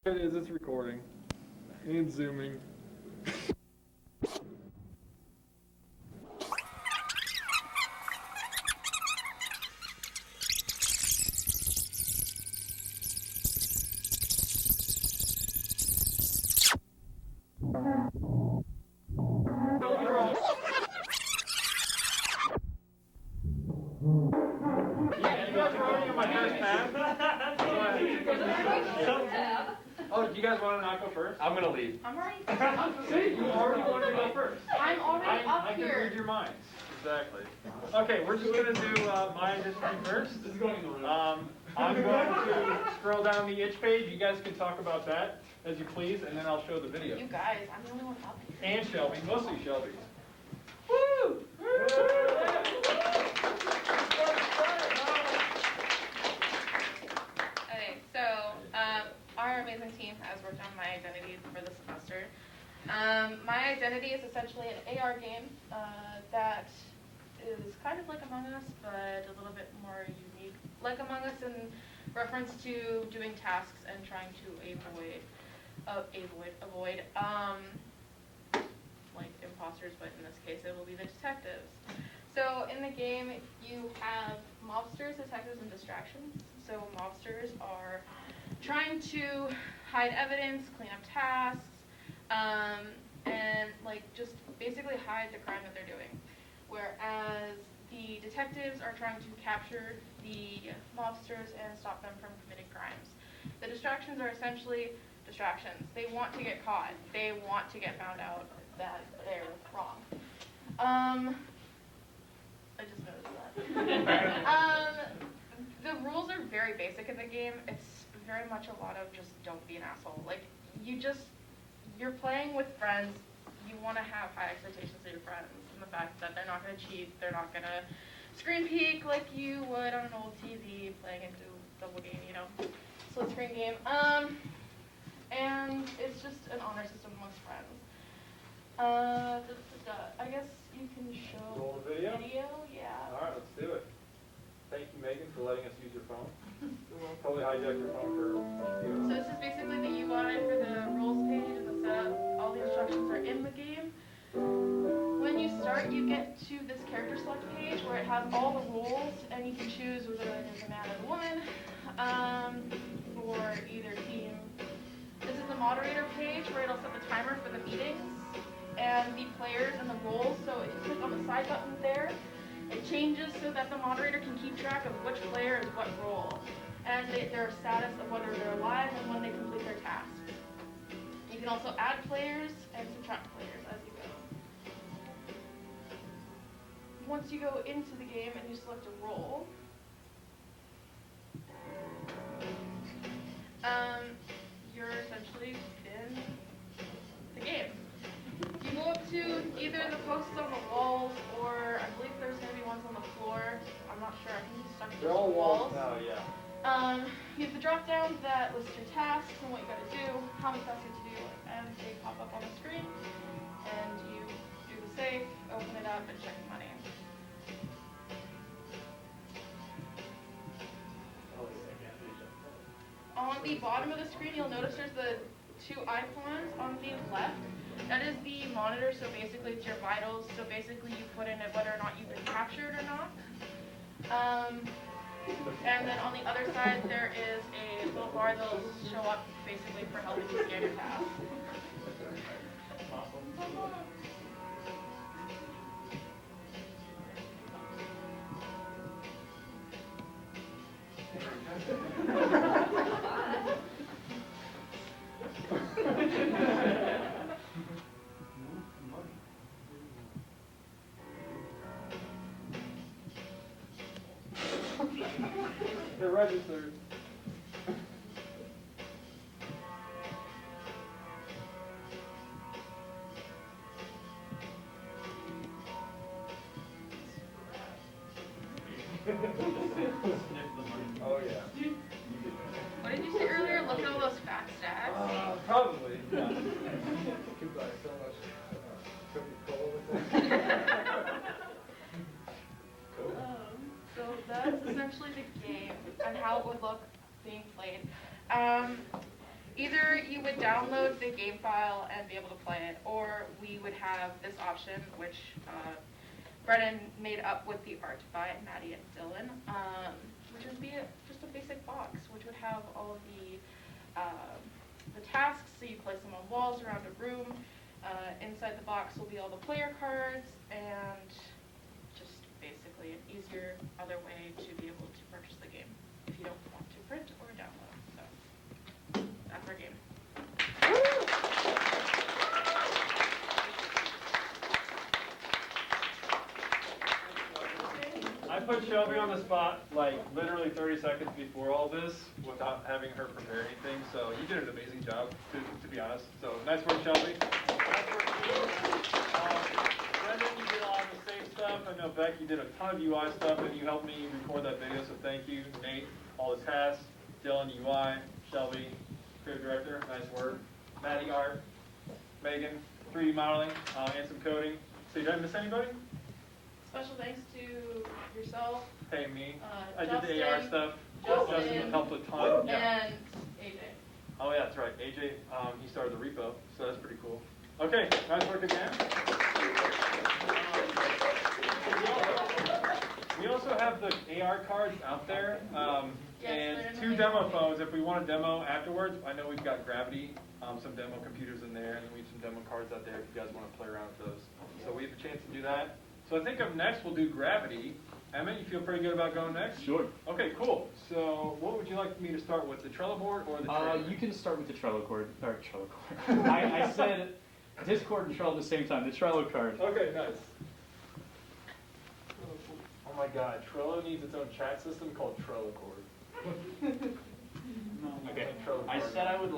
It is, it's recording. And zooming. You guys are running on my first pass? Oh, do you guys want to not go first? I'm gonna leave. I'm already. See, you already wanted to go first. I'm already up I can here. read your minds. Exactly. Okay, we're just gonna do my history first. This is going I'm going to scroll down the itch page. You guys can talk about that as you please, and then I'll show the video. You guys, I'm the only one up here. And Shelby, mostly Shelby. Woo! Okay, so our amazing team has worked on my identity for the semester. My identity is essentially an AR game that is kind of like Among Us, but a little bit more unique. Like Among Us in reference to doing tasks and trying to avoid like imposters, but in this case it will be the detectives. So in the game you have mobsters, detectives, and distractions. So mobsters are trying to hide evidence, clean up tasks, and like just basically hide the crime that they're doing. Whereas the detectives are trying to capture the mobsters and stop them from committing crimes. The distractions are essentially distractions. They want to get caught. They want to get found out that they're wrong. I just noticed that. The rules are very basic in the game. It's very much a lot of just don't be an asshole. Like, you're playing with friends. You want to have high expectations of your friends, and the fact that they're not going to cheat, they're not going to screen peek like you would on an old TV playing into double game, you know, split screen game. And it's just an honor system amongst friends. I guess you can show Roll the video? Yeah. All right, let's do it. Thank you, Megan, for letting us use your phone. Probably hijack your phone for you. So this is basically the UI for the rules page and the setup. All the instructions are in the game. When you start, you get to this character select page where it has all the rules, and you can choose whether it is a man or a woman for either team. This is the moderator page where it'll set the timer for the meetings and the players and the roles. So if you click on the side button there, it changes so that the moderator can keep track of which player is what role, and their status of whether they're alive and when they complete their tasks. You can also add players and subtract players as you go. Once you go into the game and you select a role, you're essentially in the game. You go up to either the posts on the walls, or I believe there's going to be ones on the floor. I'm not sure. I think he's stuck to They're the all walls. walls now, yeah. You have the drop down that lists your tasks and what you got to do, how many tasks you have to do, and they pop up on the screen. And you do the safe, open it up, and check the money. On the bottom of the screen, you'll notice there's the two icons on the left. That is the monitor, so basically it's your vitals. So basically you put in it whether or not you've been captured or not. And then on the other side, there is a little bar that'll show up basically for helping you scan your tasks. They're registered. Oh yeah. What did you say earlier? Look at all those fat stats. Probably. Yeah. Could buy so much Coca-Cola with that. So that's essentially the game and how it would look being played. Either you would download the game file and be able to play it, or we would have this option, which Brennan made up with the art by Maddie and Dylan, which would be just a basic box, which would have all of the tasks, so you place them on walls around a room. Inside the box will be all the player cards, and just basically an easier other way to be able to purchase the game if you don't want to print or download. So that's our game. I put Shelby on the spot like literally 30 seconds before all this without having her prepare anything, so you did an amazing job, to be honest. So nice work, Shelby. Nice work, Brendan, you did a lot of the same stuff. I know Beck, you did a ton of UI stuff, and you helped me record that video, so thank you. Nate, all the tasks. Dylan, UI. Shelby, creative director, nice work. Maddie, art. Megan, 3D modeling, and some coding. So did I miss anybody? Special thanks to yourself. Hey, me. I Justin, did the AR stuff. Justin, helped a ton. Yeah. and AJ. Oh yeah, that's right. AJ, he started the repo, so that's pretty cool. Okay, nice work again. We also have the AR cards out there, and 2 demo phones. If we want a demo afterwards, I know we've got Gravity, some demo computers in there, and then we have some demo cards out there if you guys want to play around with those. So we have a chance to do that. So I think up next we'll do Gravity. Emmett, you feel pretty good about going next? Sure. Okay, cool. So what would you like me to start with, the Trello board or the trailer? You can start with the Trello card. Or Trello card. I said Discord and Trello at the same time. The Trello card. Okay, nice. Oh my God, Trello needs its own chat system called Trello Cord. Okay. Trello I Cord. said I would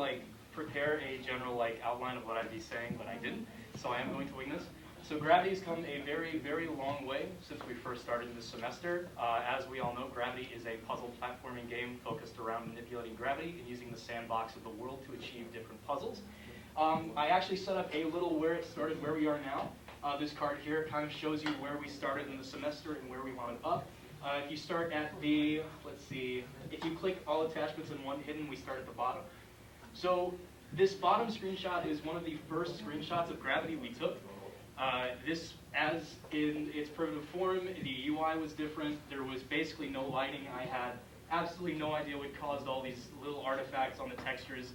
prepare a general outline of what I'd be saying, but I didn't. So I am going to wing this. So Gravity's come a very, very long way since we first started this semester. As we all know, Gravity is a puzzle platforming game focused around manipulating gravity and using the sandbox of the world to achieve different puzzles. I actually set up a little where it started, where we are now. This card here kind of shows you where we started in the semester and where we wound up. If you start at the, let's see, if you click all attachments in one hidden, we start at the bottom. So this bottom screenshot is one of the first screenshots of Gravity we took. This, as in its primitive form, the UI was different. There was basically no lighting. I had absolutely no idea what caused all these little artifacts on the textures.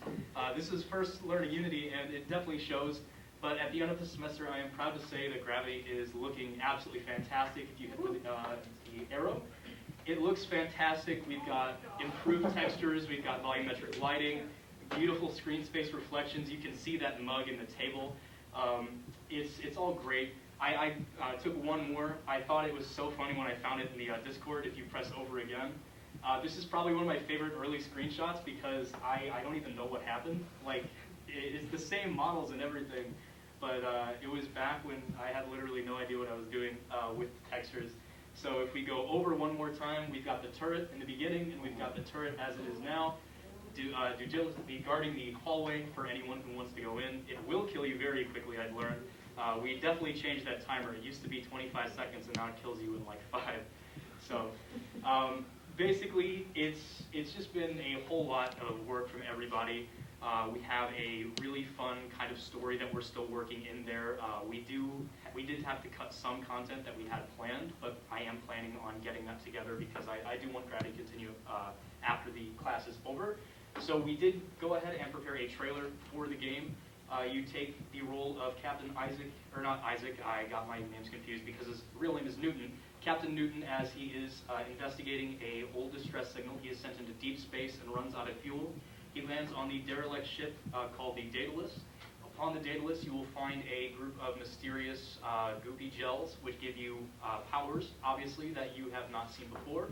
This is first learning Unity, and it definitely shows. But at the end of the semester, I am proud to say that Gravity is looking absolutely fantastic. If you hit the arrow, it looks fantastic. We've got improved textures. We've got volumetric lighting, beautiful screen space reflections. You can see that mug in the table. It's all great. I took one more. I thought it was so funny when I found it in the Discord. If you press over again, this is probably one of my favorite early screenshots because I don't even know what happened. Like, it's the same models and everything, but it was back when I had literally no idea what I was doing with the textures. So if we go over one more time, we've got the turret in the beginning, and we've got the turret as it is now. Due diligently guarding the hallway for anyone who wants to go in. It will kill you very quickly, I've learned. We definitely changed that timer. It used to be 25 seconds, and now it kills you in like 5. So basically, it's just been a whole lot of work from everybody. We have a really fun kind of story that we're still working in there. We did have to cut some content that we had planned, but I am planning on getting that together because I do want Gravity to continue after the class is over. So we did go ahead and prepare a trailer for the game. You take the role of Captain Isaac, or not Isaac, I got my names confused because his real name is Newton. Captain Newton, as he is investigating a old distress signal, he is sent into deep space and runs out of fuel. He lands on the derelict ship called the Daedalus. Upon the Daedalus, you will find a group of mysterious goopy gels, which give you powers, obviously, that you have not seen before.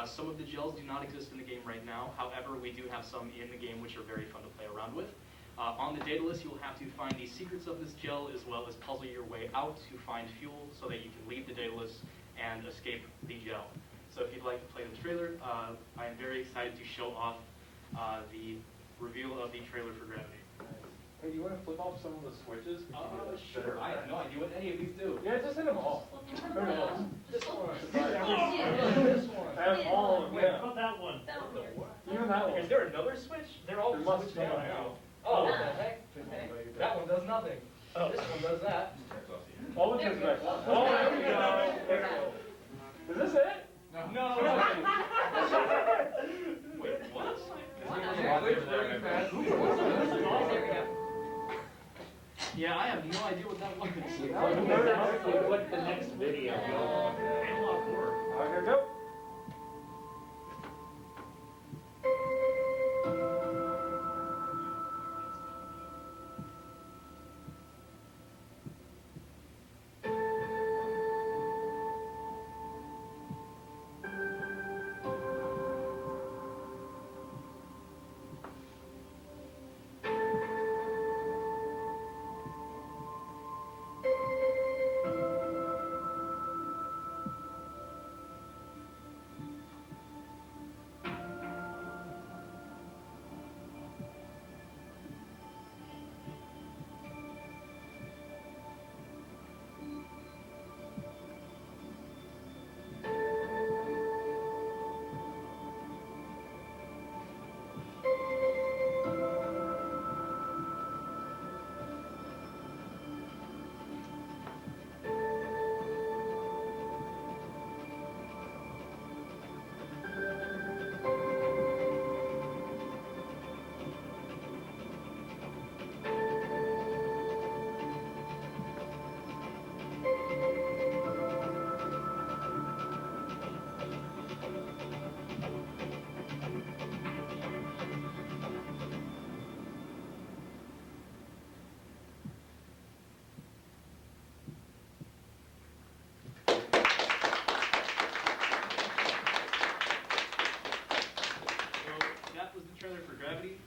Some of the gels do not exist in the game right now. However, we do have some in the game which are very fun to play around with. On the Daedalus, you'll have to find the secrets of this gel as well as puzzle your way out to find fuel so that you can leave the Daedalus and escape the gel. So if you'd like to play the trailer, I am very excited to show off the reveal of the trailer for Gravity. Hey, do you want to flip off some of the switches? Sure. I have no idea what any of these do. Yeah, just hit them all. Who knows? This one. This one. I have all of them. Wait, put that one. Even that one. Is there another switch? They're all There must switched be down one. now. Oh, what the heck? That one does nothing. Oh, this one does that. Oh, which is right? Oh, there we go. There we go. Is this it? No. Wait, what? Yeah, I have no idea what that was. Click the next video. Analog horror. All right, here we go. Trailer for Gravity.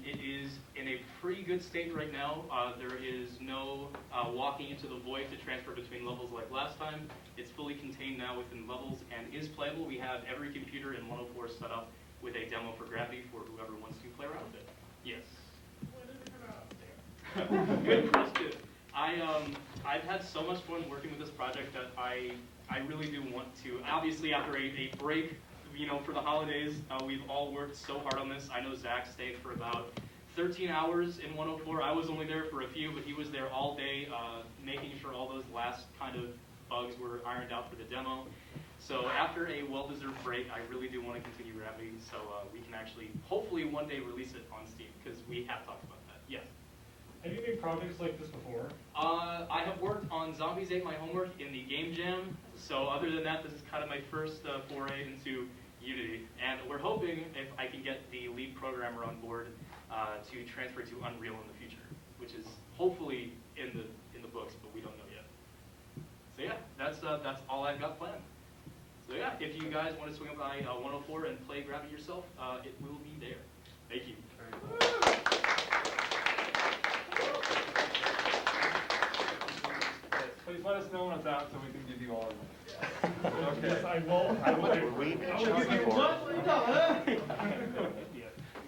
It is in a pretty good state right now. There is no walking into the void to transfer between levels like last time. It's fully contained now within levels and is playable. We have every computer in 104 set up with a demo for Gravity for whoever wants to play around with it. Yes. Good question. I've had so much fun working with this project that I really do want to. Obviously, after a break, for the holidays, we've all worked so hard on this. I know Zach stayed for about 13 hours in 104. I was only there for a few, but he was there all day, making sure all those last kind of bugs were ironed out for the demo. So after a well-deserved break, I really do want to continue Gravity, so we can actually, hopefully one day, release it on Steam, because we have talked about that. Yes. Have you made projects like this before? I have worked on Zombies Ate My Homework in the Game Jam, so other than that, this is kind of my first foray into Unity, and we're hoping if I can get the lead programmer on board to transfer to Unreal in the future, which is hopefully in the books, but we don't know yet. So yeah, that's all I've got planned. So yeah, if you guys want to swing by 104 and play Gravity yourself, it will be there. Thank you. Please let us know when it's out so we can give you all of them. Okay. Yes, I will. Were we being charged for?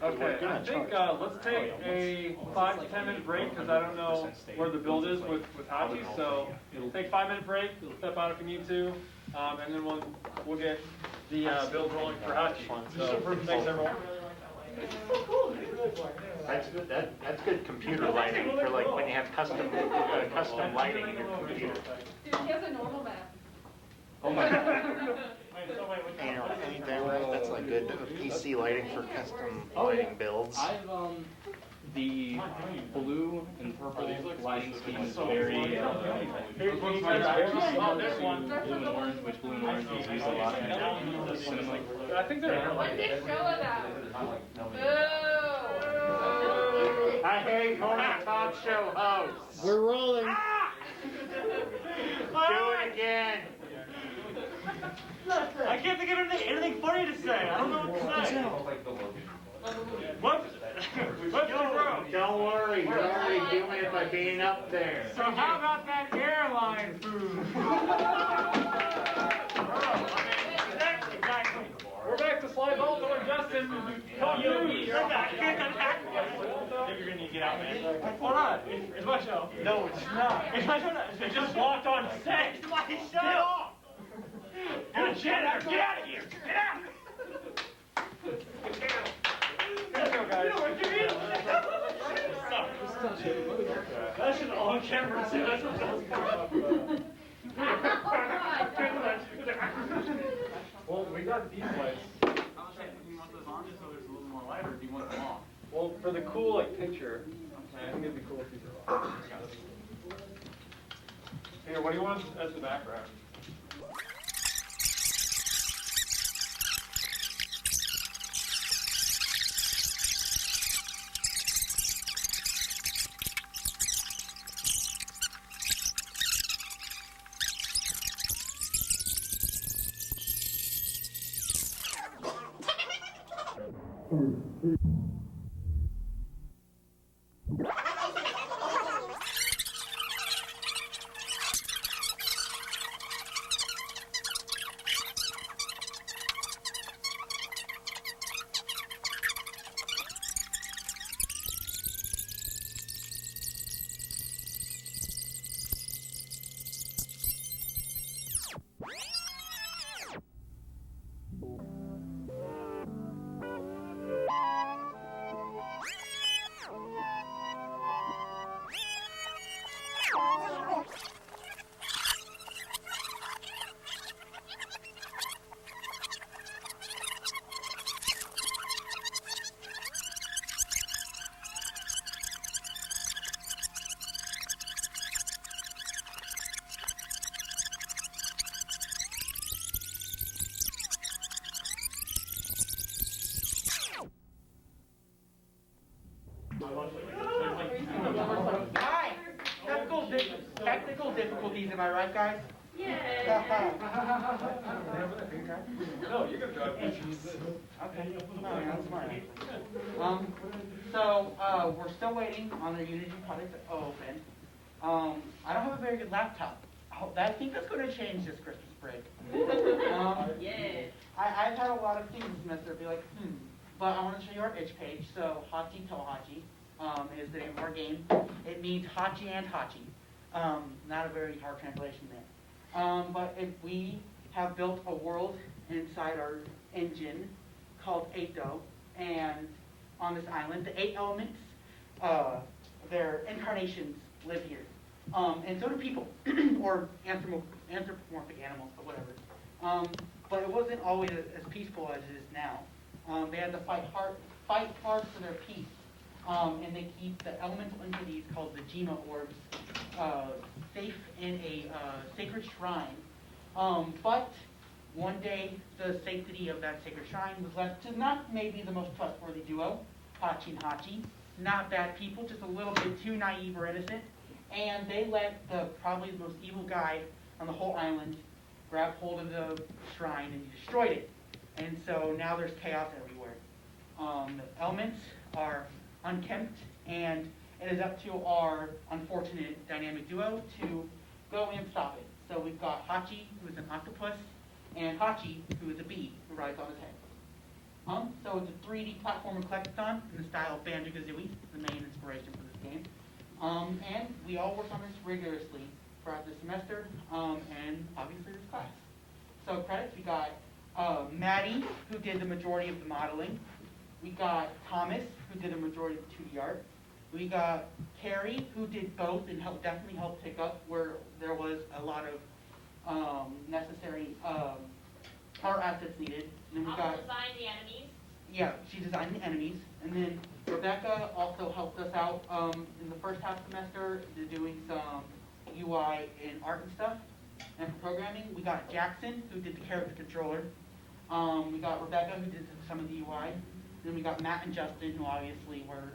Okay, I think let's take a 5 to 10 minute break because I don't know where the build is with Hachi. So take a 5-minute break, step out if you need to, and then we'll get the build rolling for Hachi. So thanks everyone. That's good. That's good computer lighting for like when you have custom lighting in your computer. Dude, he has a normal map. Oh my God. Anything that's like good PC lighting for custom lighting builds. I've the blue and purple lighting scheme is very There's blue and orange, which blue and orange is used a lot in cinema. I think they're What big show is that? Boo! I hate horror talk show hosts. We're rolling. Do it again. I can't think of anything funny to say. I don't know what to say. What's the room? Don't worry, you're already doing it by being up there. So how about that airline food? Exactly. We're back to Sly Balto and Justin. You're back. You're gonna need to get out, man. Hold on. It's my show. No, it's not. It's my show. They just walked on set. It's my show. Good shit. Get out of here. Get out. on camera too. That's what that was going Well, we got these lights. Do you want those on just so there's a little more light, or do you want them off? Well, for the cool like picture, I think it'd be cool if these are off. Here, what do you want as the background? Hi. Technical difficulties, am I right, guys? No, you're gonna drive. Okay. No, that's fine. We're still waiting on their Unity product to open. I don't have a very good laptop. I think that's going to change this Christmas break. I've had a lot of things this semester be like, But I want to show you our itch page. So Hachi Tohachi is the name of our game. It means Hachi and Hachi. Not a very hard translation there. But if we have built a world inside our engine called Eito, and on this island, the 8 elements, their incarnations live here. And so do people, or anthropomorphic animals, or whatever. But it wasn't always as peaceful as it is now. They had to fight hard for their peace. And they keep the elemental entities called the Jima orbs safe in a sacred shrine. But one day, the sanctity of that sacred shrine was left to not maybe the most trustworthy duo, Hachi and Hachi. Not bad people, just a little bit too naive or innocent. And they let probably the most evil guy on the whole island grab hold of the shrine and destroyed it. And so now there's chaos everywhere. The elements are unkempt, and it is up to our unfortunate dynamic duo to go and stop it. So we've got Hachi, who is an octopus, and Hachi, who is a bee who rides on his head. So it's a 3D platformer collectathon in the style of Banjo-Kazooie, the main inspiration for this game. And we all work on this rigorously throughout the semester, and obviously this class. So credits, we got Maddie, who did the majority of the modeling. We got Thomas, who did the majority of the 2D art. We got Carrie, who did both and definitely helped pick up where there was a lot of necessary art assets needed. And then we got design the enemies. Yeah, she designed the enemies. And then Rebecca also helped us out in the first half semester doing some UI and art and stuff. And for programming, we got Jackson, who did the character controller. We got Rebecca, who did some of the UI. Then we got Matt and Justin, who obviously were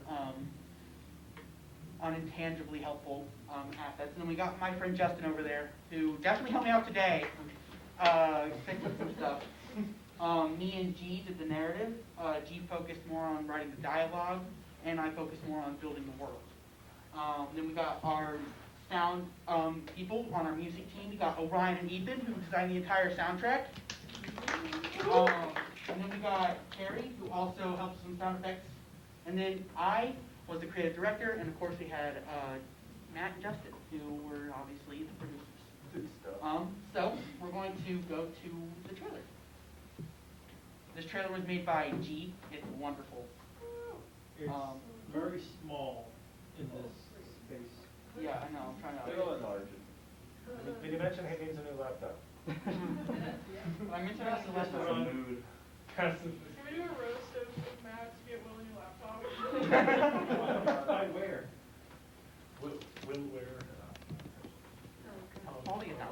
unintangibly helpful assets. And then we got my friend Justin over there, who definitely helped me out today, fixing some stuff. Me and G did the narrative. G focused more on writing the dialogue, and I focused more on building the world. Then we got our sound people on our music team. We got Orion and Ethan, who designed the entire soundtrack. And then we got Carrie, who also helped with some sound effects. And then I was the creative director, and of course we had Matt and Justin, who were obviously the producers. So we're going to go to the trailer. This trailer was made by G. It's wonderful. It's very small in this space. Yeah, I know, I'm trying to. It'll enlarge it. Did you mention he needs a new laptop? I mentioned that's the last That's a one. mood. Can we do a roast of Matt to get Will a new laptop? By where? Will wear. Holding it down.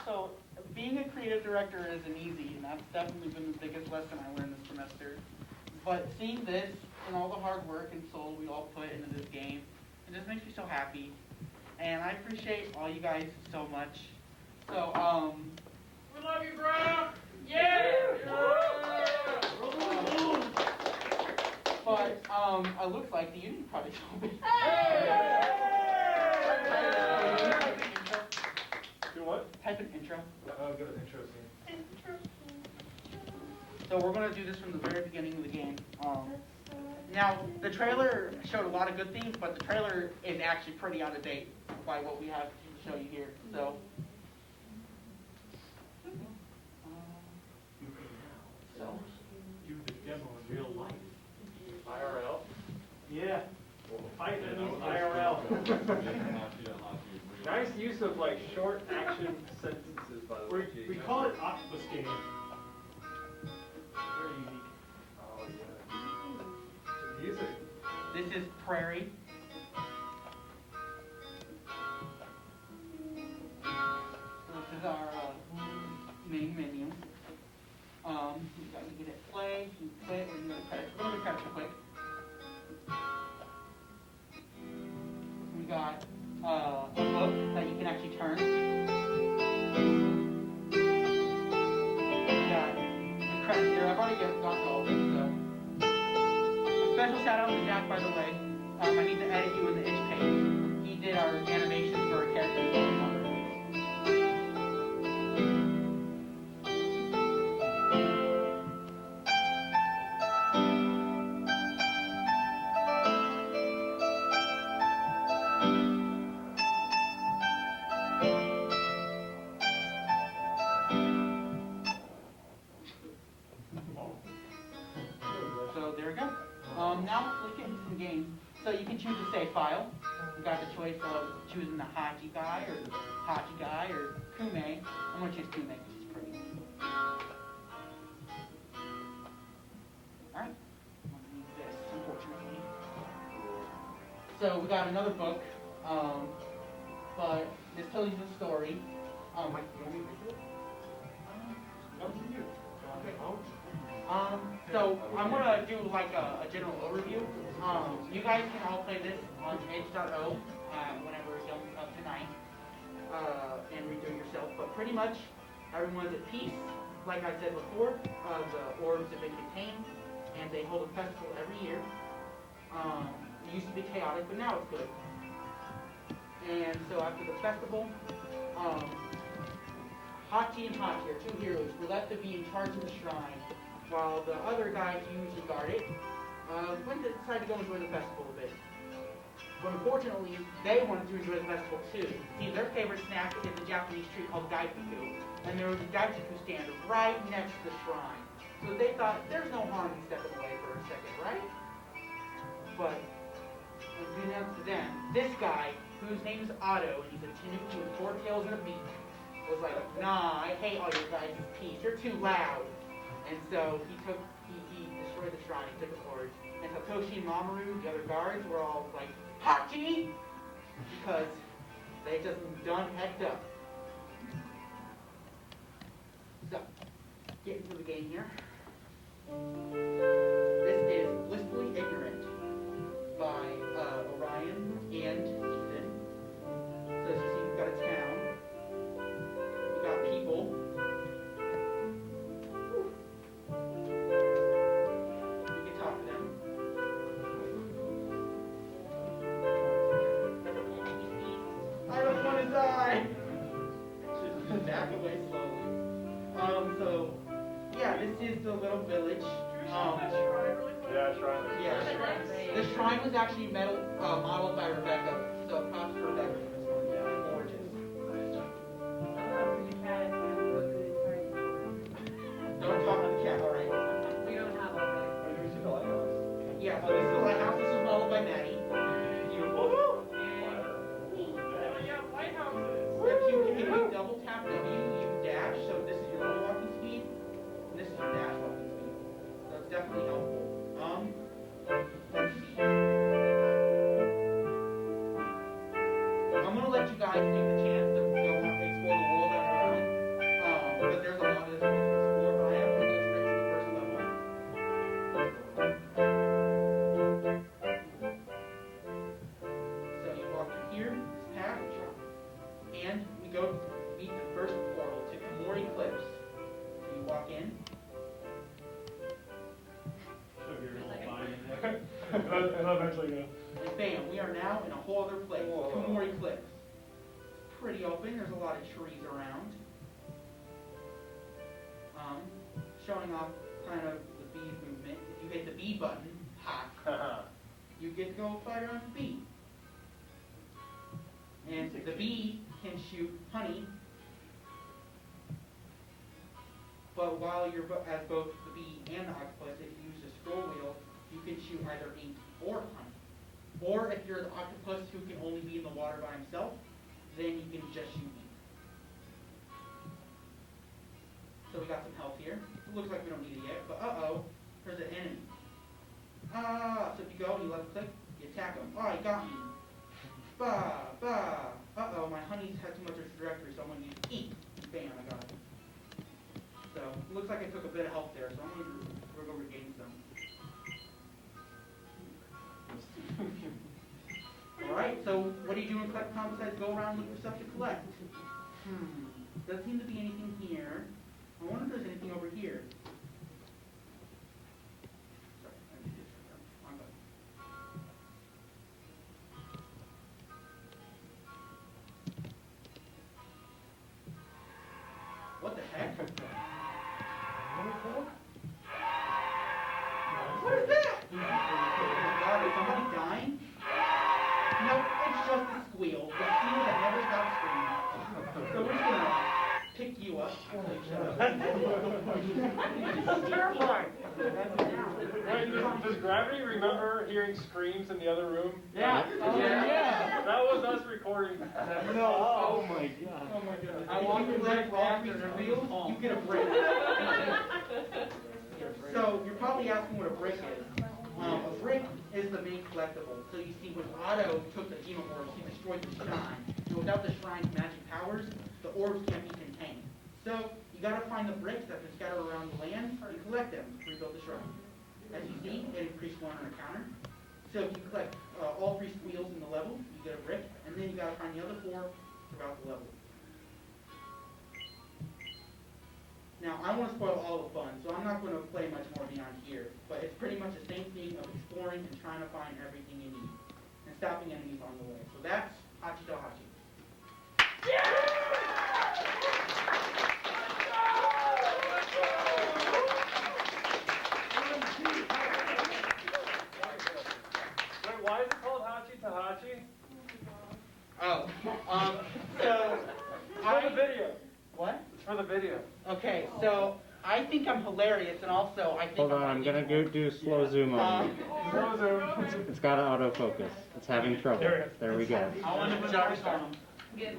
So being a creative director isn't easy, and that's definitely been the biggest lesson I learned this semester. But seeing this and all the hard work and soul we all put into this game, it just makes me so happy. And I appreciate all you guys so much. So, We love you, bro! Yeah! but, it looks like the Unity project's open. Do what? Type an intro. I'll get an intro scene. So we're going to do this from the very beginning of the game. Now, the trailer showed a lot of good things, but the trailer is actually pretty out of date by what we have to show you here. So, Do the demo in real life. IRL? Yeah. Fight in IRL. Nice use of like short action sentences, by the way. We call it Octopus Game. Very unique. Oh, yeah. The music. this is Prairie. This is our main menu. You got to get it play, you quit, and we're going to credit real quick. We got a book that you can actually turn. We got the credits here. I've already gone to all of this, so. A special shout out to Jack, by the way. I need to edit you in the itch page. He did our animations for our characters. So there we go. Now let's get into some games. So you can choose a save file. You got the choice of choosing the Hachi guy or Kume. I'm gonna choose Kume because she's pretty. Alright. I'm gonna need this, unfortunately. So we got another book. But this tells you the story. So So I'm gonna do like a general overview. You guys can all play this on edge.o whenever you're done tonight, and redo it yourself. But pretty much everyone's at peace. Like I said before, the orbs have been contained, and they hold a festival every year. It used to be chaotic, but now it's good. And so after the festival, Hachi and Hachi are two heroes. We're left to be in charge of the shrine, while the other guys who usually guard it went to decide to go enjoy the festival a bit. But unfortunately, they wanted to enjoy the festival too. See, their favorite snack is a Japanese treat called daifuku, and there was a daifuku stand right next to the shrine. So they thought, there's no harm in stepping away for a second, right? But, unbeknownst to them, this guy, whose name is Otto, and he's a tanuki with 4 tails and a beak, was like, nah, I hate all your guys' peace, you're too loud. And so he destroyed the shrine, he took it forward. And Satoshi and Mamoru, the other guards, were all like, Hachi! Because they just done hecked up. So, getting to the game here. This is Blissfully Ignorant by Orion and Ethan. So as you see, we've got a town. We've got people. We can talk to them. I don't want to die! Just back away slowly. So, yeah, this is the little village. Yeah, shrine. Yeah, the shrine was actually modeled by Rebecca, so props to Rebecca for this one. Yeah, gorgeous. Don't talk to the cat, alright. We don't have all Have you seen the lighthouse? Yeah, so this is the lighthouse, this is modeled by Maddie. Beautiful. If you double tap W, you dash, so this is your little walking speed, and this is your dash walking speed. So it's definitely helpful. Let's see. I'm gonna let you guys take the chance to go and explore the world on your own, because there's a lot of this world to explore, but I am going to go straight to the first level. So you walk through here, this path, and we go to meet the first portal to Kamori Cliffs. So you walk in. And eventually go. And bam, we are now in a whole other place, Whoa. Kamori Cliffs. It's pretty open, there's a lot of trees around. Showing off kind of the bee movement. If you hit the B button, you get to go fly around the bee. And the bee can shoot honey, but while you're as both the bee and the octopus, if you use the scroll wheel, you can shoot either ink or honey. Or if you're the octopus who can only be in the water by himself, then you can just shoot ink. So we got some health here. It looks like we don't need it yet, but uh-oh, there's an enemy. So if you go and you left click, you attack him. Oh, he got me. Bah, bah. Uh-oh, my honey's had too much of a trajectory, so I'm going to use eat. Bam, I got it. So, it looks like I took a bit of help there, so I'm going to go regain some. Alright, so what do you do in collect time besides go around and look for stuff to collect? Doesn't seem to be anything here. I wonder if there's anything over here. Sorry, I did this. Wrong button. What the heck? What is that? Oh my God, is somebody dying? No, it's just a squeal. The squeal that never stops screaming. So we're just gonna pick you up. That's terrifying. Wait, does Gravity remember hearing screams in the other room? Yeah. Yeah. That was us recording. No. Oh my God. Oh my God. I want you to let all three squeals, you get a break. So you're probably asking what a brick is. A brick is the main collectible. So you see, when Otto took the demon orbs, he destroyed the shrine. And without the shrine's magic powers, the orbs can't be contained. So you gotta find the bricks that are scattered around the land and collect collect them to rebuild the shrine. As you see, it increased one on a counter. So if you collect all 3 squeals in the level, you get a brick, and then you gotta find the other 4 throughout the level. Now, I don't want to spoil all the fun, so I'm not going to play much more beyond here, but it's pretty much the same thing of exploring and trying to find everything you need, and stopping enemies on the way. So that's Hachi to Hachi. Wait, why is it called Hachi Tahachi? Oh, so It's for the video. What? It's for the video. Okay, so I think I'm hilarious, and also I think Hold on, I'm gonna go do slow zoom on you. Slow zoom. It's got autofocus. It's having trouble. There we go. I want to Jarvis Farm. Okay.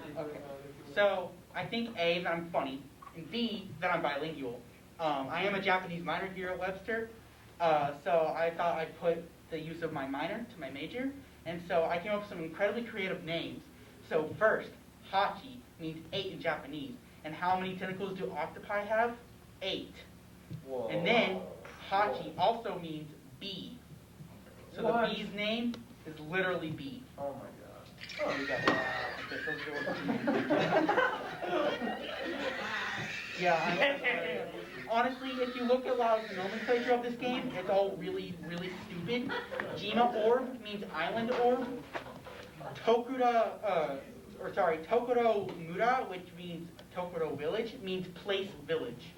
So I think A, that I'm funny, and B, that I'm bilingual. I am a Japanese minor here at Webster, so I thought I'd put the use of my minor to my major, and so I came up with some incredibly creative names. So first, Hachi means 8 in Japanese, and how many tentacles do octopi have? 8. Whoa. And then Hachi also means bee. So What? the bee's name is literally bee. Oh my god. Oh, you got Yeah, honestly, if you look at a lot of the nomenclature of this game, it's all really, really stupid. Jima orb means island orb. Tokuro Mura, which means Tokuro village, means place village.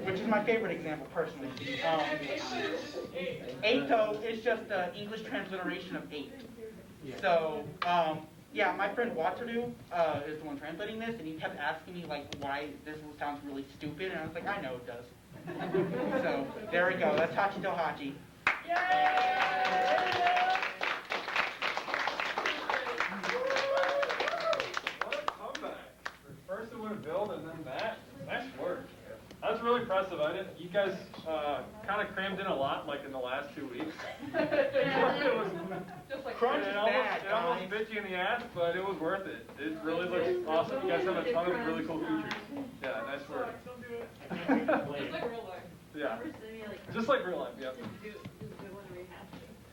Which is my favorite example, personally. Eito is just the English transliteration of 8. So, yeah, my friend Wataru is the one translating this, and he kept asking me, like, why this sounds really stupid, and I was like, I know it does. So, there we go. That's Hachi to Hachi. What a comeback. First it went build and then that. Nice work. That's really impressive. You guys kind of crammed in a lot, like in the last 2 weeks. It was Crunch is bad, it almost guys. bit you in the ass, but it was worth it. It really looks awesome. You guys have a ton of really cool features. Yeah, nice work. It's like real life. Yeah. Just like real life, yeah.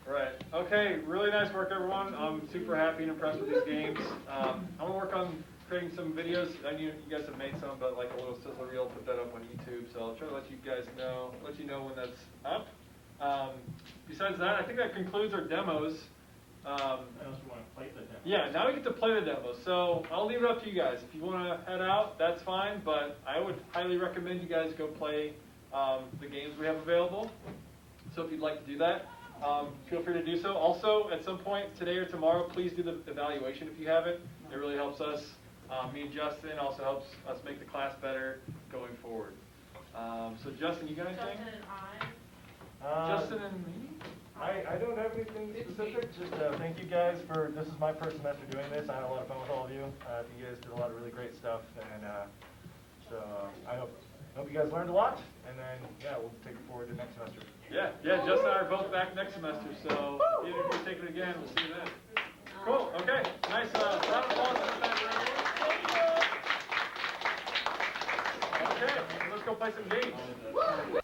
Right. Okay, really nice work, everyone. I'm super happy and impressed with these games. I'm going to work on creating some videos. I know you guys have made some, but like a little sizzle reel, put that up on YouTube. So I'll try to let you guys know, when that's up. Besides that, I think that concludes our demos. Unless you want to play the demo. Yeah, now we get to play the demo. So I'll leave it up to you guys. If you want to head out, that's fine. But I would highly recommend you guys go play the games we have available. So if you'd like to do that, feel free to do so. Also, at some point today or tomorrow, please do the evaluation if you haven't. It really helps us. Me and Justin also helps us make the class better going forward. So Justin, you got anything? Justin and I. Justin and me? I don't have anything specific, just thank you guys for, this is my first semester doing this, I had a lot of fun with all of you. You guys did a lot of really great stuff, and so I hope you guys learned a lot, and then, yeah, we'll take it forward to next semester. Yeah, Justin and I are both back next semester, so even if we take it again, we'll see you then. Cool, okay, nice round of applause. Okay, let's go play some games.